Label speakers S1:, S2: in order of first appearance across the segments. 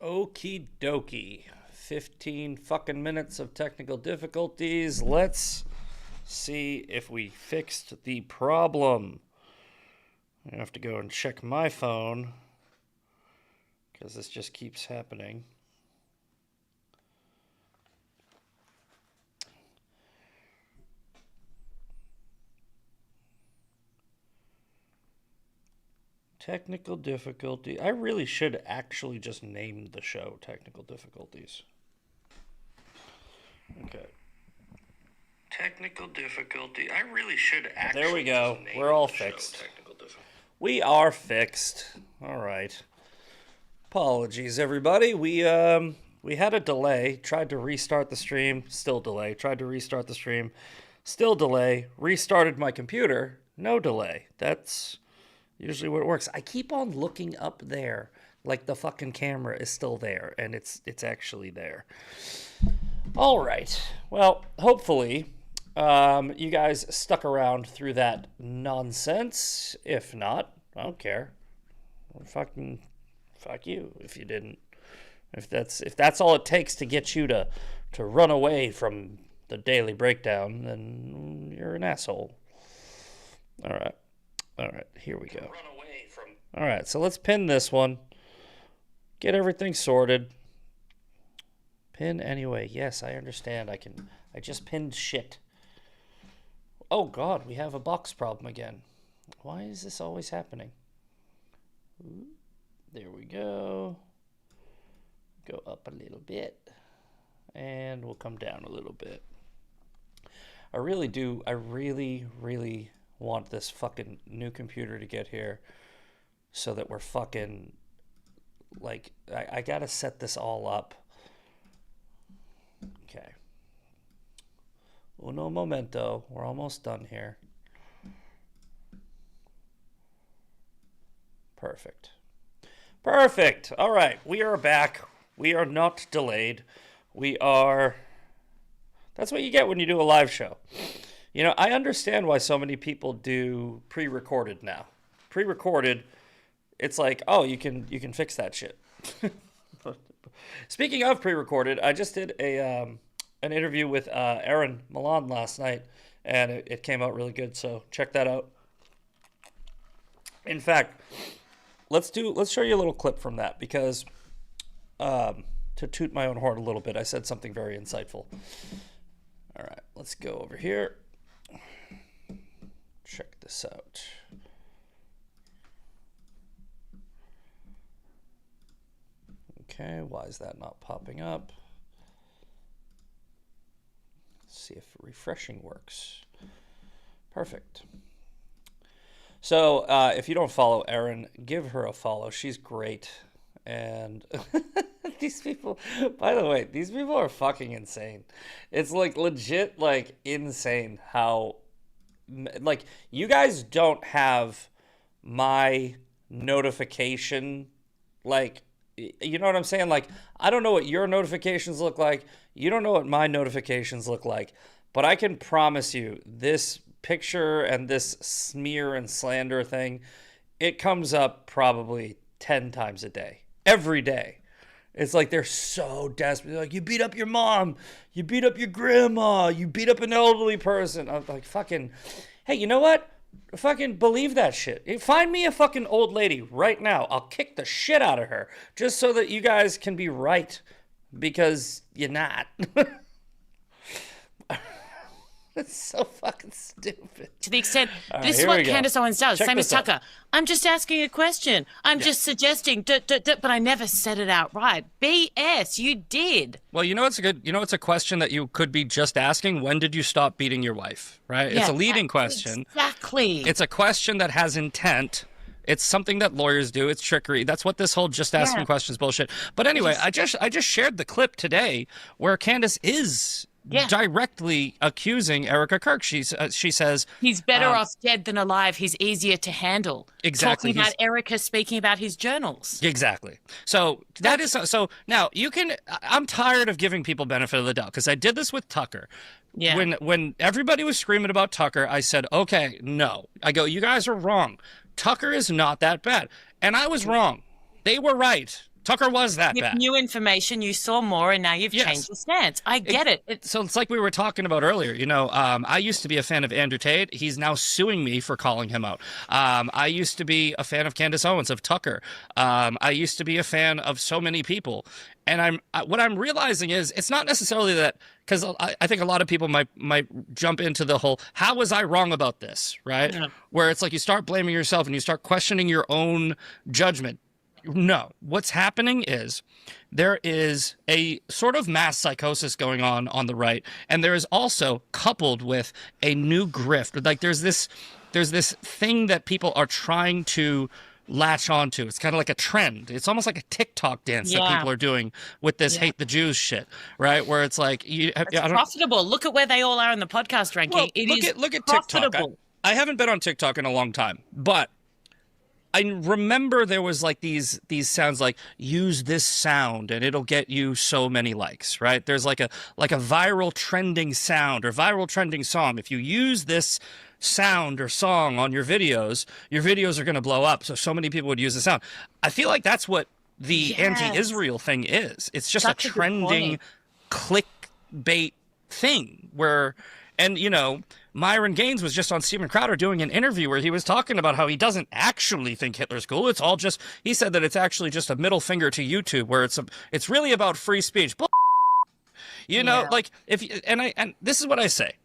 S1: Okie dokie. 15 fucking minutes of technical difficulties. Let's see if we fixed the problem. I have to go and check my phone because this just keeps happening. Technical difficulty. I really should actually just name the show Technical Difficulties. Okay. Technical difficulty. I really should actually. There we go. We're all fixed. We are fixed. All right. Apologies, everybody. We had a delay. Tried to restart the stream. Still delay. Tried to restart the stream. Still delay. Restarted my computer. No delay. That's usually what it works. I keep on looking up there like the fucking camera is still there, and it's actually there. All right. Well, hopefully you guys stuck around through that nonsense. If not, I don't care. Fuck you if you didn't. If that's all it takes to get you to run away from the daily breakdown, then you're an asshole. All right, here we go. All right, so let's pin this one. Get everything sorted. Pin anyway. Yes, I understand. I just pinned shit. Oh, God, we have a box problem again. Why is this always happening? There we go. Go up a little bit. And we'll come down a little bit. I really want this fucking new computer to get here so that we're fucking, like, I gotta set this all up. Okay. Uno momento. We're almost done here. Perfect. Perfect. All right. We are back. We are not delayed. That's what you get when you do a live show. You know, I understand why so many people do pre-recorded now. Pre-recorded, it's like, oh, you can fix that shit. Speaking of pre-recorded, I just did an interview with Aaron Milan last night, and it came out really good. So check that out. In fact, let's show you a little clip from that because to toot my own horn a little bit, I said something very insightful. All right, let's go over here. Check this out. Okay, why is that not popping up? Let's see if refreshing works. Perfect. So, if you don't follow Erin, give her a follow. She's great. And these people, by the way, these people are fucking insane. It's like legit, like insane how, like, you guys don't have my notification, like, you know what I'm saying? Like, I don't know what your notifications look like. You don't know what my notifications look like. But I can promise you, this picture and this smear and slander thing, it comes up probably 10 times a day. Every day. It's like they're so desperate. They're like, you beat up your mom. You beat up your grandma. You beat up an elderly person. I'm like, fucking, hey, you know what? Fucking believe that shit. Find me a fucking old lady right now. I'll kick the shit out of her just so that you guys can be right, because you're not. That's so fucking stupid.
S2: To the extent, this is what Candace Owens does. Same as Tucker. I'm just asking a question. I'm just suggesting, but I never said it outright. BS, you did.
S1: Well, it's a question that you could be just asking. When did you stop beating your wife? Right?
S2: Yeah,
S1: it's a leading question.
S2: Exactly.
S1: It's a question that has intent. It's something that lawyers do. It's trickery. That's what this whole just asking questions bullshit. But anyway, I just shared the clip today where Candace is directly accusing Erica Kirk. She says
S2: he's better off dead than alive. He's easier to handle.
S1: Exactly.
S2: Talking about Erica speaking about his journals.
S1: Exactly. So so now you can. I'm tired of giving people benefit of the doubt because I did this with Tucker. Yeah. When everybody was screaming about Tucker, I said, okay, no. I go, you guys are wrong. Tucker is not that bad, and I was wrong. They were right.
S3: Tucker was that
S2: With
S3: bad.
S2: new information, you saw more, and now you've changed your stance. I get it.
S3: So it's like we were talking about earlier. I used to be a fan of Andrew Tate. He's now suing me for calling him out. I used to be a fan of Candace Owens, of Tucker. I used to be a fan of so many people. And what I'm realizing is it's not necessarily that, because I think a lot of people might jump into the whole, how was I wrong about this, right? Yeah. Where it's like you start blaming yourself and you start questioning your own judgment. No, what's happening is there is a sort of mass psychosis going on the right, and there is also coupled with a new grift. Like there's this thing that people are trying to latch onto. It's kind of like a trend. It's almost like a TikTok dance that people are doing with this hate the Jews shit, right? Where it's like
S2: it's profitable. Look at where they all are in the podcast ranking.
S3: Well, look at TikTok. I haven't been on TikTok in a long time, but I remember there was like these sounds like use this sound and it'll get you so many likes, right? There's like a viral trending sound or viral trending song. If you use this sound or song on your videos are going to blow up. So many people would use the sound. I feel like that's what the anti-Israel thing is. It's just a trending clickbait thing where, and Myron Gaines was just on Steven Crowder doing an interview where he was talking about how he doesn't actually think Hitler's cool. It's all just, he said that it's actually just a middle finger to YouTube where it's really about free speech. Like and this is what I say.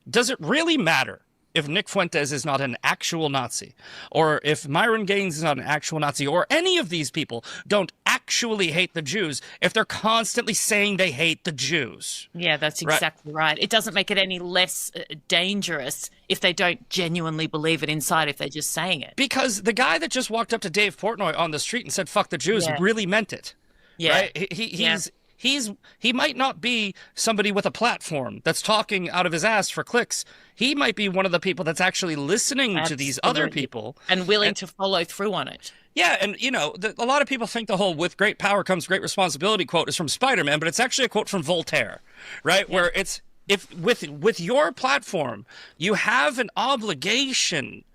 S3: Does it really matter if Nick Fuentes is not an actual Nazi, or if Myron Gaines is not an actual Nazi, or any of these people don't actually hate the Jews, if they're constantly saying they hate the Jews?
S2: Yeah, that's exactly right. It doesn't make it any less dangerous if they don't genuinely believe it inside, if they're just saying it.
S3: Because the guy that just walked up to Dave Portnoy on the street and said, fuck the Jews, really meant it. Yeah. Right? He might not be somebody with a platform that's talking out of his ass for clicks. He might be one of the people that's actually listening to these other people.
S2: And willing to follow through on it.
S3: Yeah, and a lot of people think the whole "with great power comes great responsibility" quote is from Spider-Man, but it's actually a quote from Voltaire, right? Yeah. Where it's, if with your platform, you have an obligation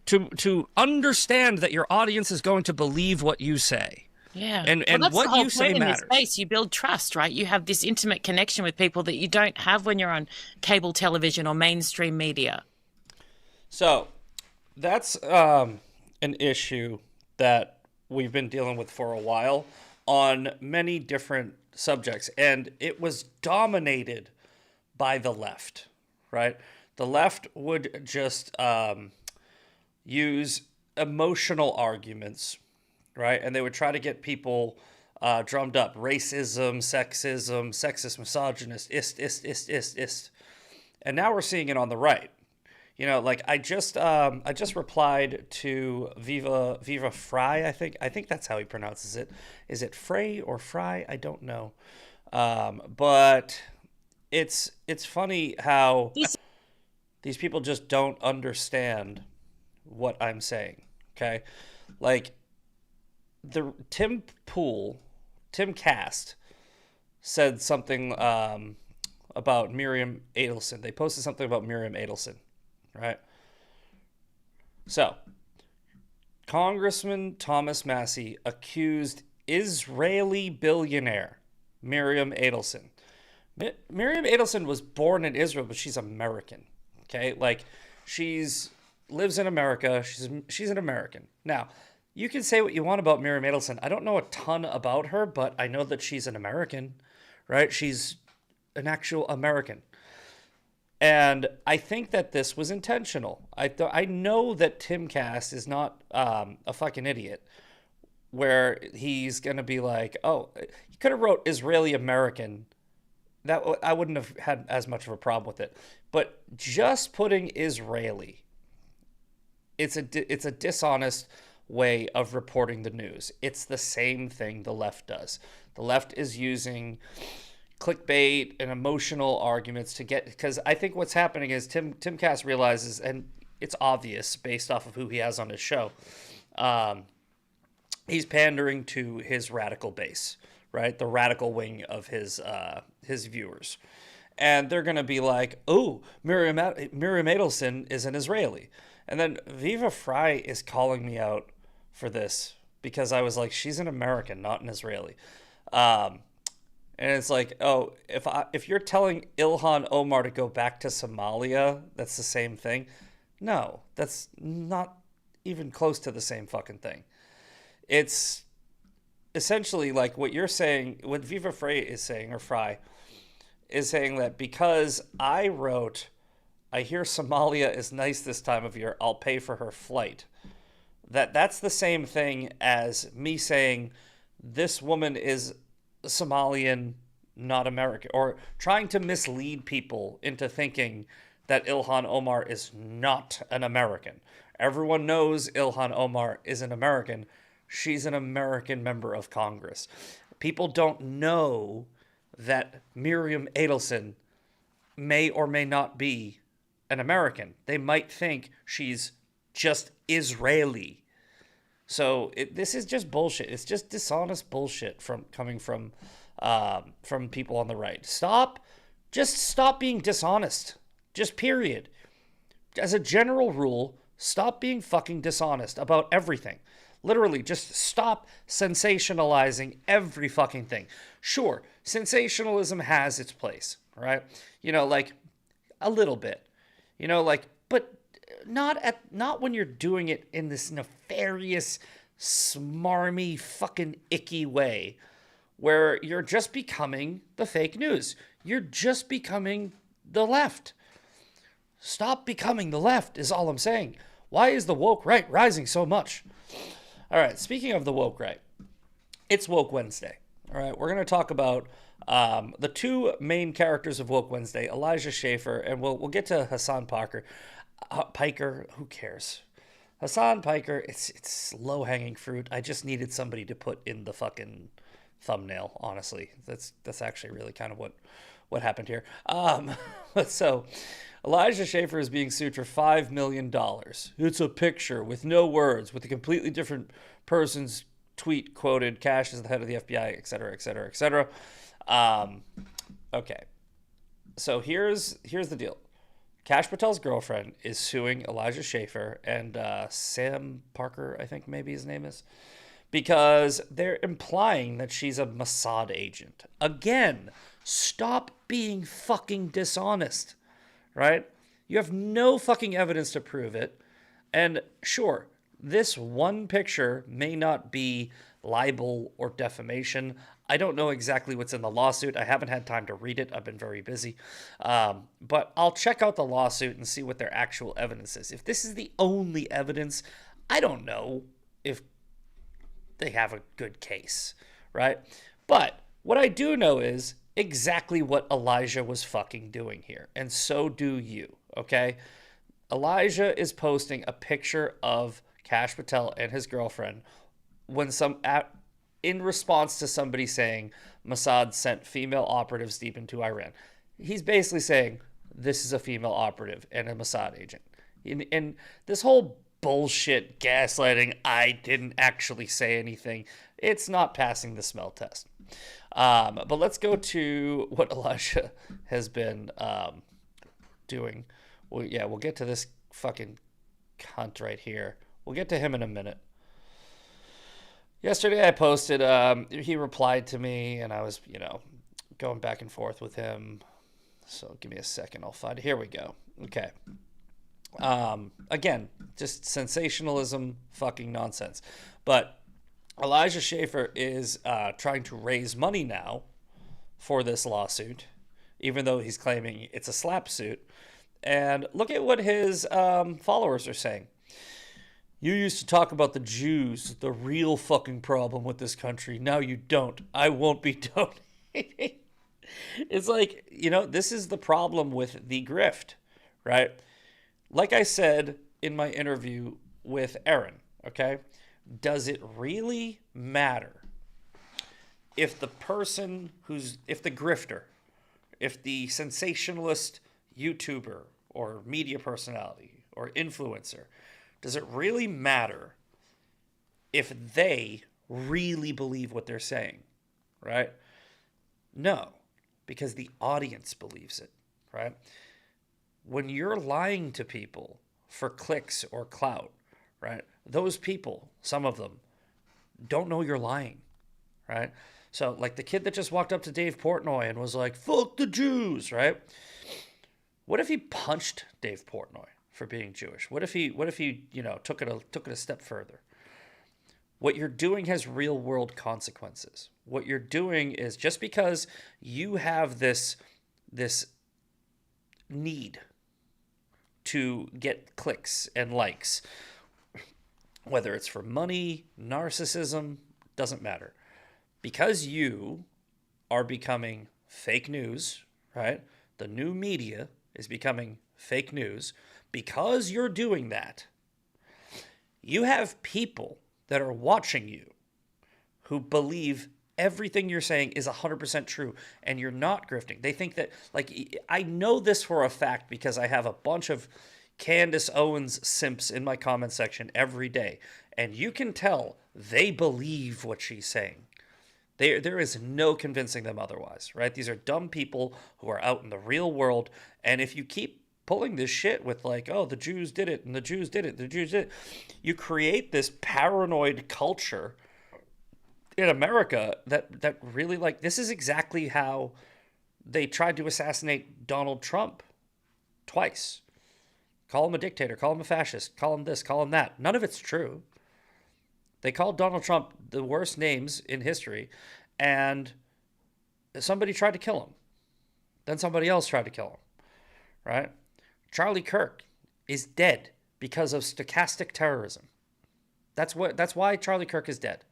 S3: to understand that your audience is going to believe what you say.
S2: Yeah.
S3: And
S2: that's
S3: what
S2: the whole
S3: you say
S2: point
S3: matters.
S2: In this space. You build trust, right? You have this intimate connection with people that you don't have when you're on cable television or mainstream media.
S1: So that's an issue that we've been dealing with for a while on many different subjects. And it was dominated by the left, right? The left would just use emotional arguments, right? And they would try to get people drummed up. Racism, sexism, sexist, misogynist, ist. And now we're seeing it on the right. Like I just replied to Viva Fry, I think that's how he pronounces it. Is it Frey or Fry? I don't know. But it's funny how these people just don't understand what I'm saying. Okay? Like the Tim Cast said something about Miriam Adelson. They posted something about Miriam Adelson, right? So, Congressman Thomas Massie accused Israeli billionaire Miriam Adelson. Miriam Adelson was born in Israel, but she's American. Okay, like lives in America. She's an American. Now, you can say what you want about Miriam Adelson. I don't know a ton about her, but I know that she's an American, right? She's an actual American. And I think that this was intentional. I know that Tim Cast is not a fucking idiot, where he's going to be like, oh, he could have wrote Israeli American. That I wouldn't have had as much of a problem with it. But just putting Israeli, it's a dishonest way of reporting the news. It's the same thing the left does. The left is using clickbait and emotional arguments to get, because I think what's happening is Tim Cass realizes, and it's obvious based off of who he has on his show, he's pandering to his radical base, right? The radical wing of his viewers. And they're going to be like, oh, Miriam Adelson is an Israeli. And then Viva Fry is calling me out for this because I was like, she's an American, not an Israeli. And it's like, oh, if you're telling Ilhan Omar to go back to Somalia, that's the same thing. No, that's not even close to the same fucking thing. It's essentially like what you're saying, what Viva Frey is saying, or Fry is saying, that because I wrote, I hear Somalia is nice this time of year, I'll pay for her flight. That's the same thing as me saying this woman is Somalian, not American, or trying to mislead people into thinking that Ilhan Omar is not an American. Everyone knows Ilhan Omar is an American. She's an American member of Congress. People don't know that Miriam Adelson may or may not be an American. They might think she's just Israeli. So this is just bullshit. It's just dishonest bullshit coming from people on the right. Just stop being dishonest. Just period. As a general rule, stop being fucking dishonest about everything. Literally, just stop sensationalizing every fucking thing. Sure, sensationalism has its place, right? Like a little bit. But not when you're doing it in this nefarious, smarmy, fucking icky way where you're just becoming the fake news. You're just becoming the left. Stop becoming the left is all I'm saying. Why is the woke right rising so much? All right, speaking of the woke right, it's Woke Wednesday. All right, we're going to talk about the two main characters of Woke Wednesday, Elijah Schaffer, and we'll get to Hassan Piker, who cares? Hassan Piker, it's low-hanging fruit. I just needed somebody to put in the fucking thumbnail, honestly. That's actually really kind of what happened here. So Elijah Schaffer is being sued for $5 million. It's a picture with no words, with a completely different person's tweet quoted, Cash is the head of the FBI, et cetera, et cetera, et cetera. Okay. So here's the deal. Kash Patel's girlfriend is suing Elijah Schaffer and Sam Parker, I think maybe his name is, because they're implying that she's a Mossad agent. Again, stop being fucking dishonest, right? You have no fucking evidence to prove it. And sure, this one picture may not be libel or defamation. I don't know exactly what's in the lawsuit. I haven't had time to read it. I've been very busy. But I'll check out the lawsuit and see what their actual evidence is. If this is the only evidence, I don't know if they have a good case, right? But what I do know is exactly what Elijah was fucking doing here. And so do you, okay? Elijah is posting a picture of Kash Patel and his girlfriend in response to somebody saying Mossad sent female operatives deep into Iran. He's basically saying this is a female operative and a Mossad agent. And this whole bullshit gaslighting, I didn't actually say anything, it's not passing the smell test. But let's go to what Elijah has been doing. We'll get to this fucking cunt right here. We'll get to him in a minute. Yesterday I posted, he replied to me, and I was, going back and forth with him. So give me a second, I'll find it. Here we go. Okay. Again, just sensationalism, fucking nonsense. But Elijah Schaffer is trying to raise money now for this lawsuit, even though he's claiming it's a slap suit. And look at what his followers are saying. You used to talk about the Jews, the real fucking problem with this country. Now you don't. I won't be donating. It's like, this is the problem with the grift, right? Like I said in my interview with Aaron, okay? Does it really matter if the person if the grifter, if the sensationalist YouTuber or media personality or influencer, does it really matter if they really believe what they're saying, right? No, because the audience believes it, right? When you're lying to people for clicks or clout, right? Those people, some of them, don't know you're lying, right? So, like the kid that just walked up to Dave Portnoy and was like, fuck the Jews, right? What if he punched Dave Portnoy for being Jewish? What if he took it a step further? What you're doing has real world consequences. What you're doing is, just because you have this need to get clicks and likes, whether it's for money, narcissism, doesn't matter. Because you are becoming fake news, right? The new media is becoming fake news. Because you're doing that, you have people that are watching you who believe everything you're saying is 100% true, and you're not grifting. They think that, like, I know this for a fact because I have a bunch of Candace Owens simps in my comment section every day, and you can tell they believe what she's saying. There is no convincing them otherwise, right? These are dumb people who are out in the real world, and if you keep pulling this shit with like, oh, the Jews did it, and the Jews did it, the Jews did it, you create this paranoid culture in America that really, like, this is exactly how they tried to assassinate Donald Trump twice. Call him a dictator, call him a fascist, call him this, call him that. None of it's true. They called Donald Trump the worst names in history, and somebody tried to kill him. Then somebody else tried to kill him, right? Charlie Kirk is dead because of stochastic terrorism. That's why Charlie Kirk is dead.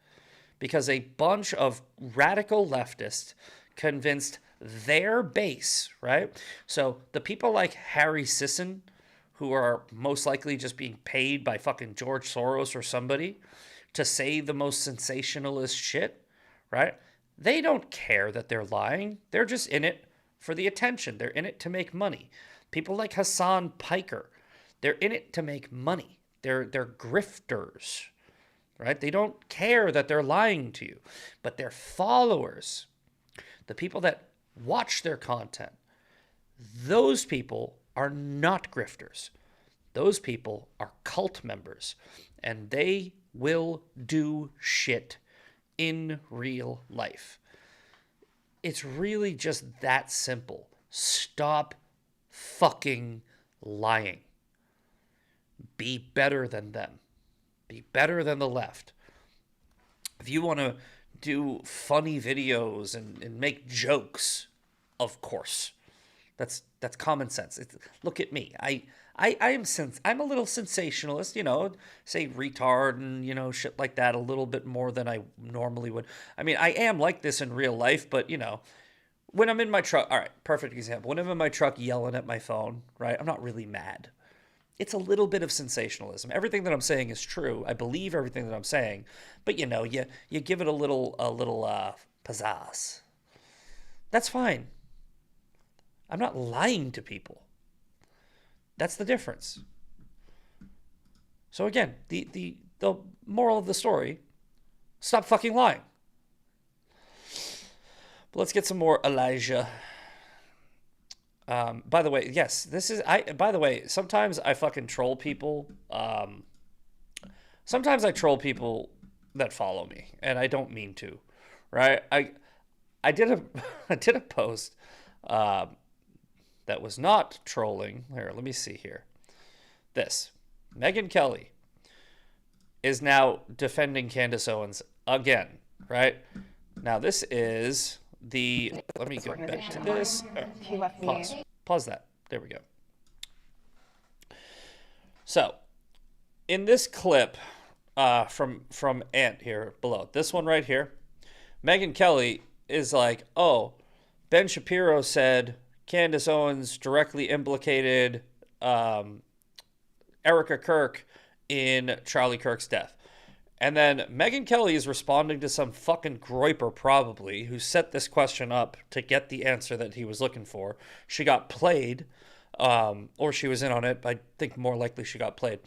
S1: Because a bunch of radical leftists convinced their base, right? So the people like Harry Sisson, who are most likely just being paid by fucking George Soros or somebody to say the most sensationalist shit, right? They don't care that they're lying. They're just in it for the attention. They're in it to make money. People like Hassan Piker, they're in it to make money. They're grifters, right? They don't care that they're lying to you. But their followers, the people that watch their content, those people are not grifters. Those people are cult members, and they will do shit in real life. It's really just that simple. Stop fucking lying. Be better than them. Be better than the left. If you want to do funny videos and make jokes, of course. That's common sense. Look at me. I'm a little sensationalist, say retard and, shit like that a little bit more than I normally would. I mean, I am like this in real life, but, when I'm in my truck, all right, perfect example. When I'm in my truck yelling at my phone, right, I'm not really mad. It's a little bit of sensationalism. Everything that I'm saying is true. I believe everything that I'm saying, but, you give it a little pizzazz. That's fine. I'm not lying to people. That's the difference. So again, the moral of the story, stop fucking lying. But let's get some more Elijah. By the way, yes, sometimes I fucking troll people. Sometimes I troll people that follow me, and I don't mean to, right? I did a post that was not trolling. Here, let me see here. This. Megyn Kelly is now defending Candace Owens again, right? Now, this is the... Let me go back to this. Pause that. There we go. So, in this clip from Ant here below, this one right here, Megyn Kelly is like, oh, Ben Shapiro said... Candace Owens directly implicated Erica Kirk in Charlie Kirk's death. And then Megyn Kelly is responding to some fucking groiper, probably, who set this question up to get the answer that he was looking for. She got played, or she was in on it. I think more likely she got played.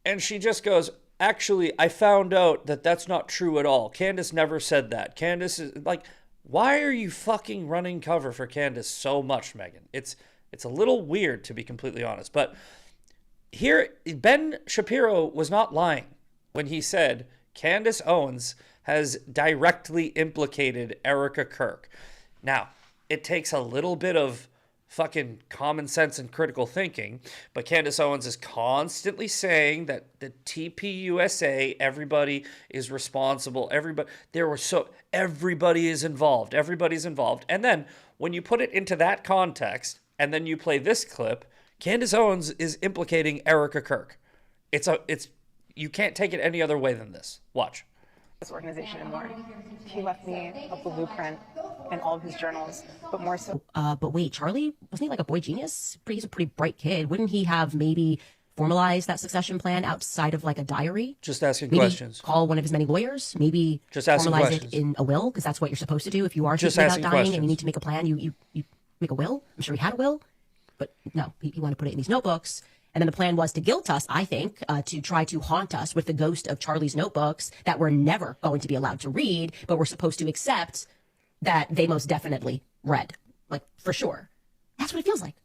S1: And she just goes, actually, I found out that that's not true at all. Candace never said that. Candace is like... Why are you fucking running cover for Candace so much, Megyn? It's a little weird, to be completely honest. But here, Ben Shapiro was not lying when he said Candace Owens has directly implicated Erica Kirk. Now, it takes a little bit of fucking common sense and critical thinking, but Candace Owens is constantly saying that the TPUSA, everybody is responsible, everybody is involved, everybody's involved. And then when you put it into that context, and then you play this clip, Candace Owens is implicating Erica Kirk. You can't take it any other way than this. Watch.
S4: This organization and more. He left me a blueprint in all of his journals, but more so.
S5: But wait, Charlie, wasn't he like a boy genius? He's a pretty bright kid. Wouldn't he have maybe formalized that succession plan outside of like a diary?
S1: Just asking
S5: maybe
S1: questions.
S5: Call one of his many lawyers. Maybe
S1: just asking
S5: formalize
S1: questions.
S5: it in a will, because that's what you're supposed to do if you are thinking about dying and you need to make a plan. You make a will. I'm sure he had a will, but no, he wanted to put it in these notebooks. And then the plan was to guilt us, I think, to try to haunt us with the ghost of Charlie's notebooks that we're never going to be allowed to read, but we're supposed to accept that they most definitely read. Like, for sure. That's what it feels like.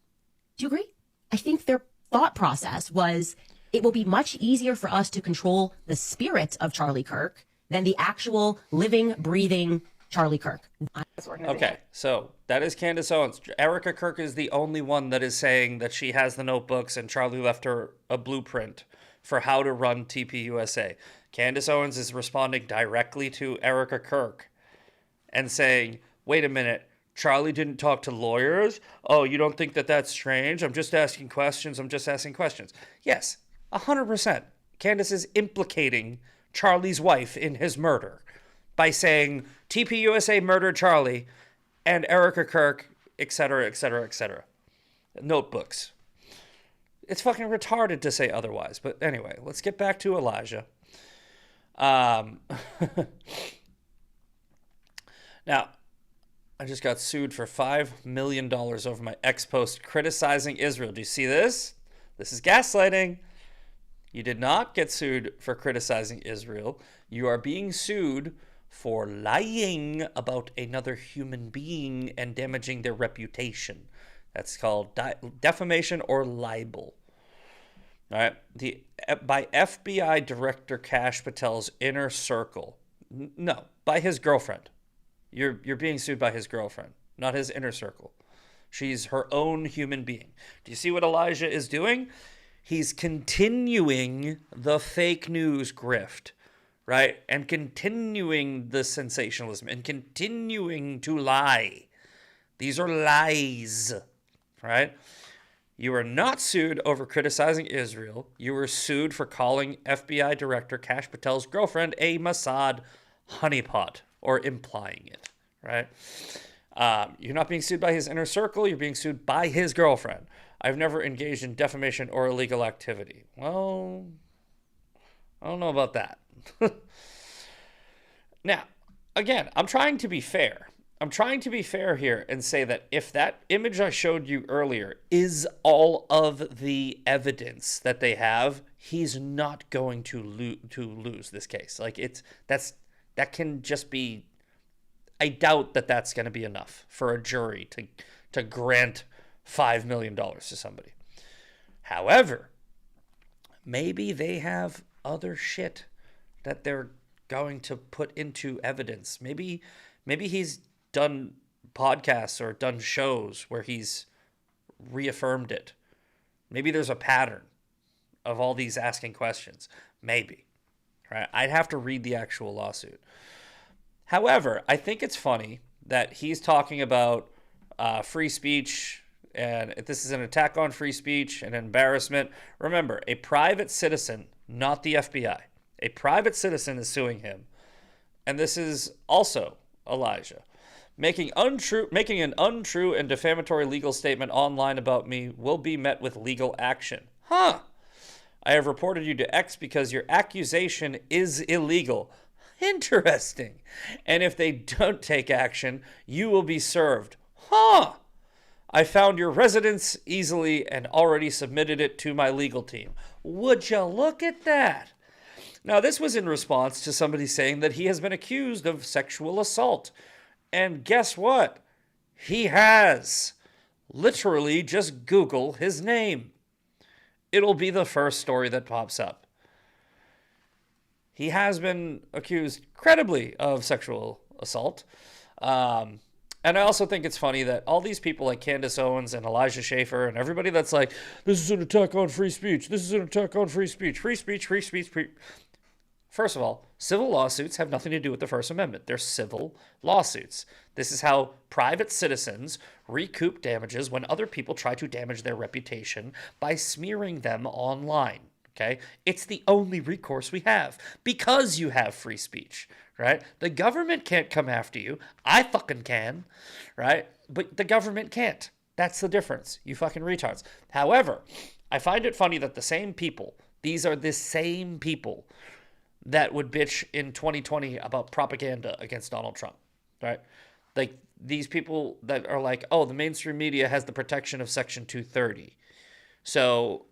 S5: Do you agree? I think their thought process was it will be much easier for us to control the spirit of Charlie Kirk than the actual living, breathing Charlie Kirk.
S1: Okay, so that is Candace Owens. Erica Kirk is the only one that is saying that she has the notebooks and Charlie left her a blueprint for how to run TPUSA. Candace Owens is responding directly to Erica Kirk and saying, wait a minute, Charlie didn't talk to lawyers? Oh, you don't think that that's strange? I'm just asking questions. Yes, 100%. Candace is implicating Charlie's wife in his murder by saying TPUSA murdered Charlie and Erica Kirk, etc., etc., etc. Notebooks. It's fucking retarded to say otherwise. But anyway, let's get back to Elijah. Now, I just got sued for $5 million over my ex-post criticizing Israel. Do you see this? This is gaslighting. You did not get sued for criticizing Israel. You are being sued for lying about another human being and damaging their reputation. That's called defamation or libel. All right. By FBI Director Kash Patel's inner circle. No, by his girlfriend. You're being sued by his girlfriend, not his inner circle. She's her own human being. Do you see what Elijah is doing? He's continuing the fake news grift. Right? And continuing the sensationalism and continuing to lie. These are lies. Right? You were not sued over criticizing Israel. You were sued for calling FBI Director Kash Patel's girlfriend a Mossad honeypot, or implying it. Right? You're not being sued by his inner circle. You're being sued by his girlfriend. I've never engaged in defamation or illegal activity. Well, I don't know about that. Now, again, I'm trying to be fair. I'm trying to be fair here and say that if that image I showed you earlier is all of the evidence that they have, he's not going to lose this case. Like that can just be. I doubt that that's going to be enough for a jury to grant $5 million to somebody. However, maybe they have other shit that they're going to put into evidence. Maybe he's done podcasts or done shows where he's reaffirmed it. Maybe there's a pattern of all these asking questions. Maybe. Right? I'd have to read the actual lawsuit. However, I think it's funny that he's talking about free speech, and this is an attack on free speech and embarrassment. Remember, a private citizen, not the FBI. A private citizen is suing him. And this is also Elijah. Making an untrue and defamatory legal statement online about me will be met with legal action. Huh. I have reported you to X because your accusation is illegal. Interesting. And if they don't take action, you will be served. Huh. I found your residence easily and already submitted it to my legal team. Would you look at that? Now, this was in response to somebody saying that he has been accused of sexual assault. And guess what? He has. Literally, just Google his name. It'll be the first story that pops up. He has been accused credibly of sexual assault. And I also think it's funny that all these people like Candace Owens and Elijah Schaffer and everybody that's like, this is an attack on free speech. This is an attack on free speech. Free speech, free speech. First of all, civil lawsuits have nothing to do with the First Amendment. They're civil lawsuits. This is how private citizens recoup damages when other people try to damage their reputation by smearing them online. Okay? It's the only recourse we have because you have free speech, right? The government can't come after you. I fucking can, right? But the government can't. That's the difference. You fucking retards. However, I find it funny that the same people, these are the same people that would bitch in 2020 about propaganda against Donald Trump, right? Like these people that are like, oh, the mainstream media has the protection of Section 230. So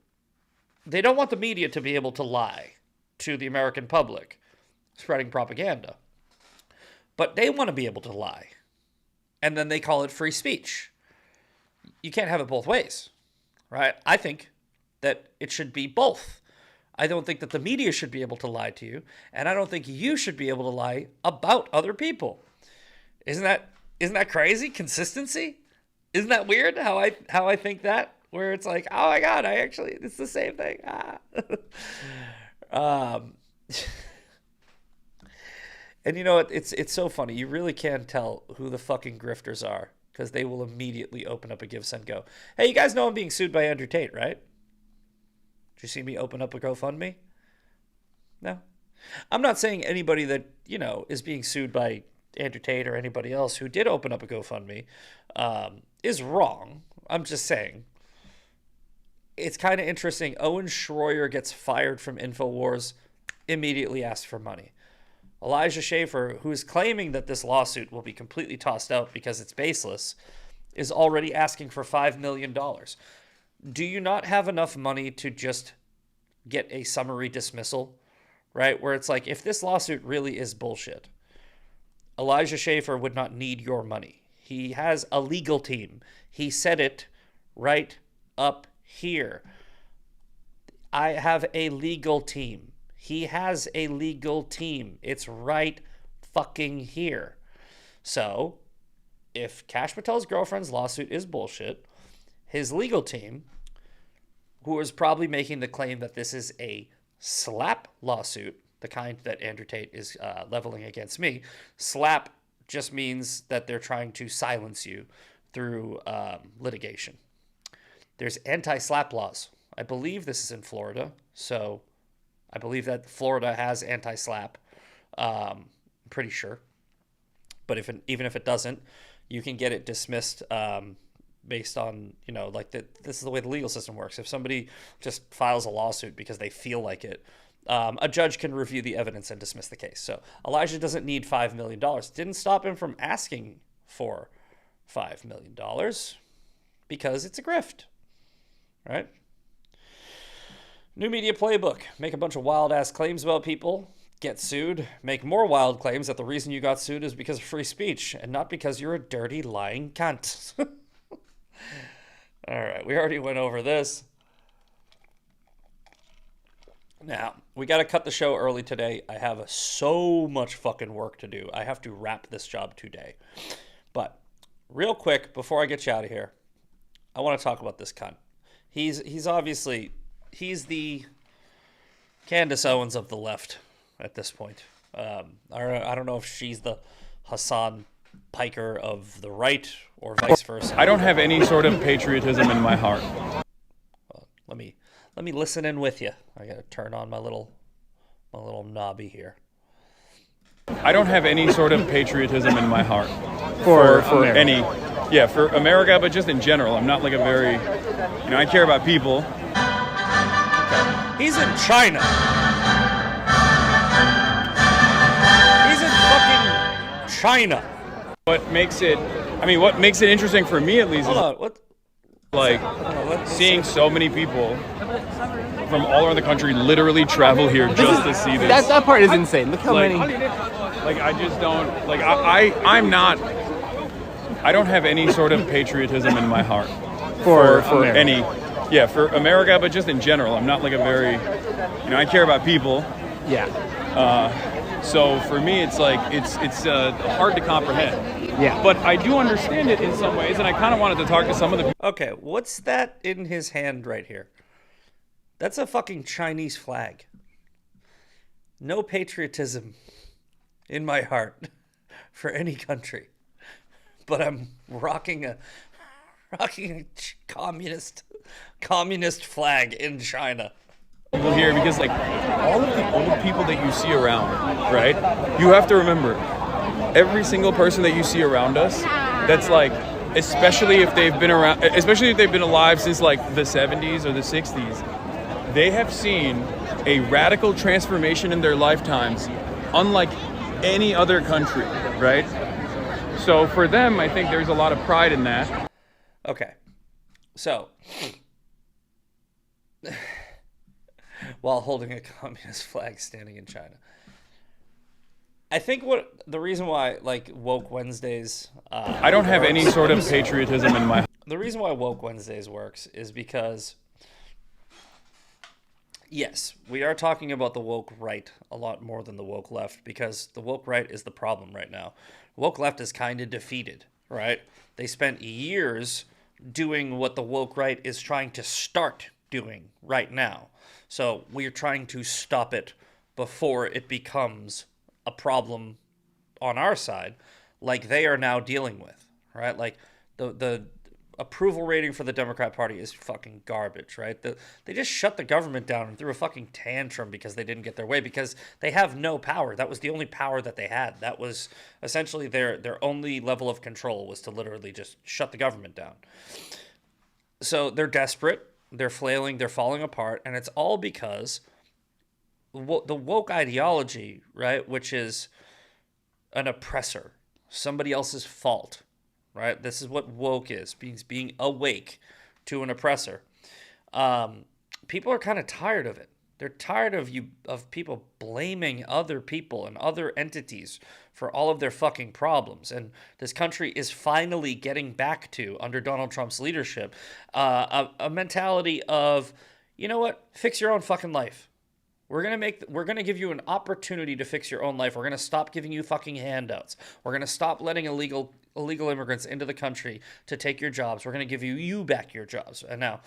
S1: they don't want the media to be able to lie to the American public, spreading propaganda. But they want to be able to lie. And then they call it free speech. You can't have it both ways, right? I think that it should be both. I don't think that the media should be able to lie to you, and I don't think you should be able to lie about other people. Isn't that crazy? Consistency? Isn't that weird how I think that? Where it's like, oh my God, it's the same thing. And you know what? It's so funny. You really can tell who the fucking grifters are because they will immediately open up a GiveSend Go. Hey, you guys know I'm being sued by Andrew Tate, right? Did you see me open up a GoFundMe? No. I'm not saying anybody that, is being sued by Andrew Tate or anybody else who did open up a GoFundMe is wrong. I'm just saying. It's kind of interesting. Owens Schroyer gets fired from InfoWars, immediately asked for money. Elijah Schaffer, who is claiming that this lawsuit will be completely tossed out because it's baseless, is already asking for $5 million. Do you not have enough money to just get a summary dismissal, right? Where it's like, if this lawsuit really is bullshit, Elijah Schaffer would not need your money. He has a legal team. He said it right up here. I have a legal team. He has a legal team. It's right fucking here. So, if Kash Patel's girlfriend's lawsuit is bullshit, his legal team, who is probably making the claim that this is a slap lawsuit, the kind that Andrew Tate is leveling against me, slap just means that they're trying to silence you through litigation. There's anti-slap laws. I believe this is in Florida, so I believe that Florida has anti-slap. I'm pretty sure. But even if it doesn't, you can get it dismissed based on, this is the way the legal system works. If somebody just files a lawsuit because they feel like it, a judge can review the evidence and dismiss the case. So Elijah doesn't need $5 million. Didn't stop him from asking for $5 million because it's a grift, right? New media playbook. Make a bunch of wild-ass claims about people, get sued, make more wild claims that the reason you got sued is because of free speech and not because you're a dirty, lying cunt. All right, we already went over this. Now, we got to cut the show early today. I have so much fucking work to do. I have to wrap this job today. But real quick, before I get you out of here, I want to talk about this cunt. He's obviously... He's the Candace Owens of the left at this point. I don't know if she's the Hassan Piker of the right or vice versa.
S6: I don't have any sort of patriotism in my heart.
S1: Well, let me listen in with you. I gotta turn on my little knobby here.
S6: I don't have any sort of patriotism in my heart for America, but just in general. I'm not like a very, I care about people.
S1: He's in China. He's in fucking China.
S6: What makes it interesting for me at least is seeing so many people from all around the country literally travel here just to see this.
S7: That part is insane. Look how many.
S6: I just don't, I don't have any sort of patriotism in my heart for America. For America, but just in general. I'm not like a very, I care about people.
S7: Yeah.
S6: So for me, it's like it's hard to comprehend.
S7: Yeah.
S6: But I do understand it in some ways, and I kind of wanted to talk to some of the people.
S1: Okay, what's that in his hand right here? That's a fucking Chinese flag. No patriotism in my heart for any country, but I'm rocking a communist flag in China.
S6: People here, because like all of the old people that you see around, right? You have to remember, every single person that you see around us, that's like, especially if they've been alive since like the 70s or the 60s, they have seen a radical transformation in their lifetimes, unlike any other country, right? So for them, I think there's a lot of pride in that.
S1: Okay, so while holding a communist flag standing in China, I think the reason why like Woke Wednesdays
S6: I don't have any sort of patriotism in my.
S1: The reason why Woke Wednesdays works is because, yes, we are talking about the woke right a lot more than the woke left, because the woke right is the problem right now. Woke left is kind of defeated, right? They spent years doing what the woke right is trying to start doing right now. So we're trying to stop it before it becomes a problem on our side, like they are now dealing with, right? Like the approval rating for the Democrat Party is fucking garbage, right? They just shut the government down and threw a fucking tantrum because they didn't get their way, because they have no power. That was the only power that they had. That was essentially their only level of control, was to literally just shut the government down. So they're desperate, they're flailing, they're falling apart, and it's all because the woke ideology, right, which is an oppressor, somebody else's fault, right? This is what woke is, being awake to an oppressor. People are kind of tired of it. They're tired of people blaming other people and other entities for all of their fucking problems. And this country is finally getting back to, under Donald Trump's leadership, a mentality of, you know what, fix your own fucking life. We're gonna give you an opportunity to fix your own life. We're gonna stop giving you fucking handouts. We're gonna stop letting illegal immigrants into the country to take your jobs. We're gonna give you back your jobs. And now,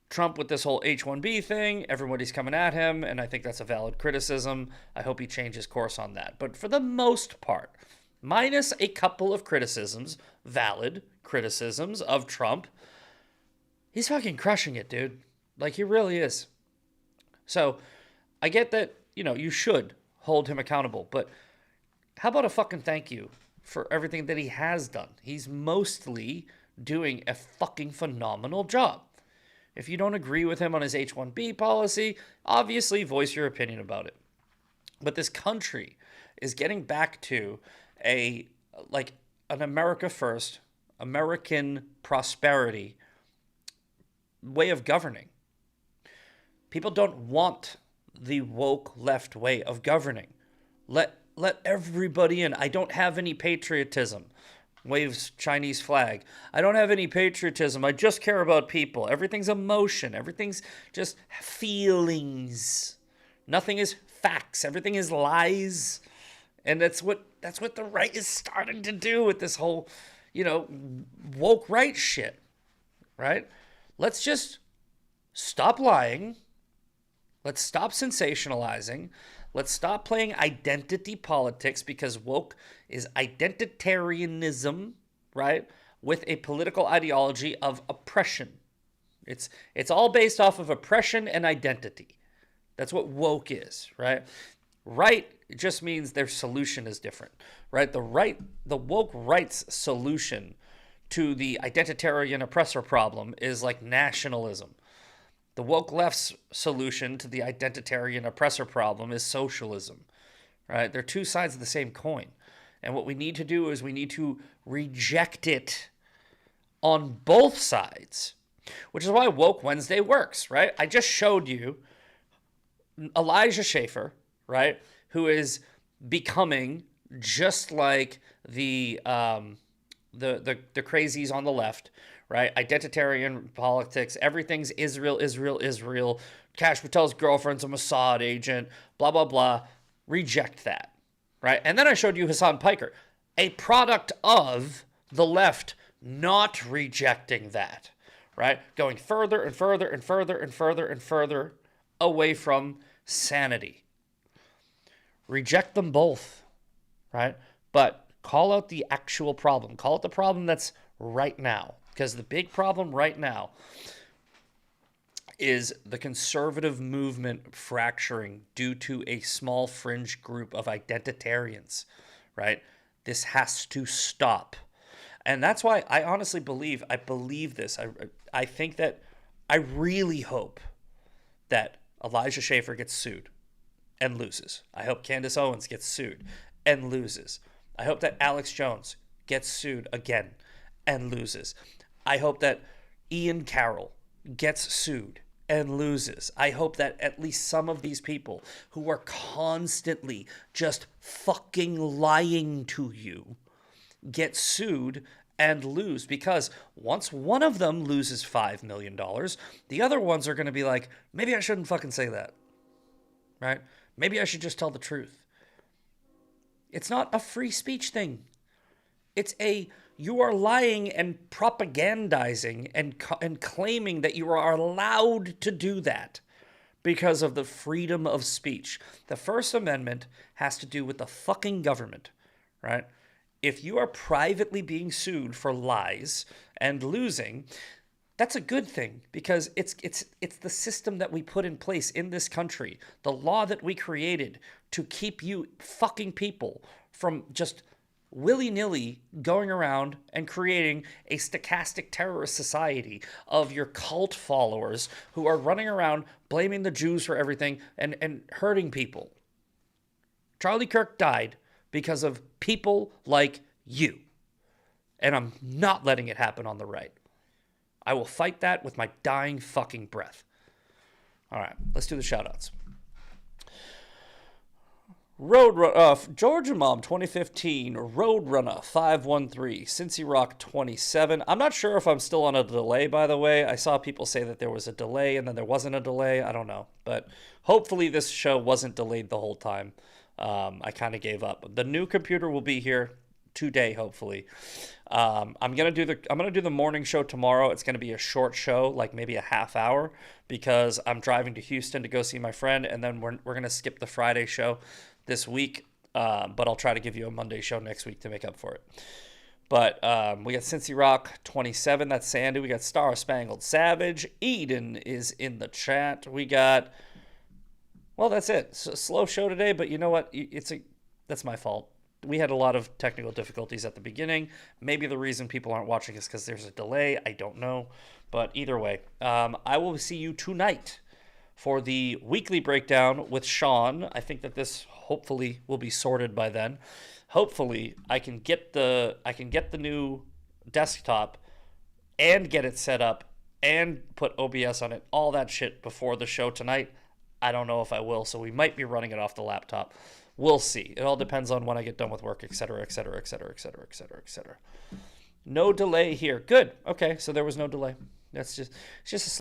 S1: Trump with this whole H-1B thing, everybody's coming at him, and I think that's a valid criticism. I hope he changes course on that. But for the most part, minus a couple of criticisms, valid criticisms of Trump, he's fucking crushing it, dude. Like, he really is. So I get that, you should hold him accountable, but how about a fucking thank you for everything that he has done? He's mostly doing a fucking phenomenal job. If you don't agree with him on his H-1B policy, obviously voice your opinion about it. But this country is getting back to an America first, American prosperity way of governing. People don't want the woke left way of governing. Let everybody in. I don't have any patriotism. Waves Chinese flag. I don't have any patriotism. I just care about people. Everything's emotion. Everything's just feelings. Nothing is facts. Everything is lies. And that's what the right is starting to do with this whole, woke right shit. Right? Let's just stop lying. Let's stop sensationalizing. Let's stop playing identity politics, because woke is identitarianism, right? With a political ideology of oppression. It's all based off of oppression and identity. That's what woke is, right? Right just means their solution is different, right? The woke right's solution to the identitarian oppressor problem is like nationalism. The woke left's solution to the identitarian oppressor problem is socialism, right? They're two sides of the same coin. And what we need to do is we need to reject it on both sides, which is why Woke Wednesday works, right? I just showed you Elijah Schaffer, right, who is becoming just like the crazies on the left, right? Identitarian politics, everything's Israel, Israel, Israel. Kash Patel's girlfriend's a Mossad agent, blah, blah, blah. reject that, right? And then I showed you Hassan Piker, a product of the left not rejecting that, right? Going further and further and further and further and further away from sanity. Reject them both, right? But call out the actual problem. Call it the problem that's right now. Because the big problem right now is the conservative movement fracturing due to a small fringe group of identitarians, right? This has to stop. And that's why I honestly believe this. I think that I really hope that Elijah Schaffer gets sued and loses. I hope Candace Owens gets sued and loses. I hope that Alex Jones gets sued again and loses. I hope that Ian Carroll gets sued and loses. I hope that at least some of these people who are constantly just fucking lying to you get sued and lose, because once one of them loses $5 million, the other ones are going to be like, maybe I shouldn't fucking say that, right? Maybe I should just tell the truth. It's not a free speech thing. It's you are lying and propagandizing and claiming that you are allowed to do that because of the freedom of speech. The First Amendment has to do with the fucking government, right? If you are privately being sued for lies and losing, that's a good thing, because it's the system that we put in place in this country, the law that we created to keep you fucking people from just willy-nilly going around and creating a stochastic terrorist society of your cult followers who are running around blaming the Jews for everything and hurting people. Charlie Kirk died because of people like you. And I'm not letting it happen on the right. I will fight that with my dying fucking breath. All right, let's do the shout-outs. Georgia Mom 2015, Roadrunner 513, Cincy Rock 27. I'm not sure if I'm still on a delay, by the way. I saw people say that there was a delay and then there wasn't a delay. I don't know. But hopefully this show wasn't delayed the whole time. I kind of gave up. The new computer will be here today, hopefully. I'm gonna do the morning show tomorrow. It's gonna be a short show, like maybe a half hour, because I'm driving to Houston to go see my friend, and then we're gonna skip the Friday show this week. But I'll try to give you a Monday show next week to make up for it. But we got Cincy Rock 27. That's Sandy. We got Star Spangled Savage. Eden is in the chat. We got. Well, that's it. It's a slow show today, but you know what? That's my fault. We had a lot of technical difficulties at the beginning. Maybe the reason people aren't watching is because there's a delay. I don't know. But either way, I will see you tonight for the weekly breakdown with Sean. I think that this hopefully will be sorted by then. Hopefully, I can get the new desktop and get it set up and put OBS on it, all that shit before the show tonight. I don't know if I will, so we might be running it off the laptop. We'll see. It all depends on when I get done with work, etc., etc., etc., etc., etc., etc. No delay here. Good. Okay, so there was no delay. It's just a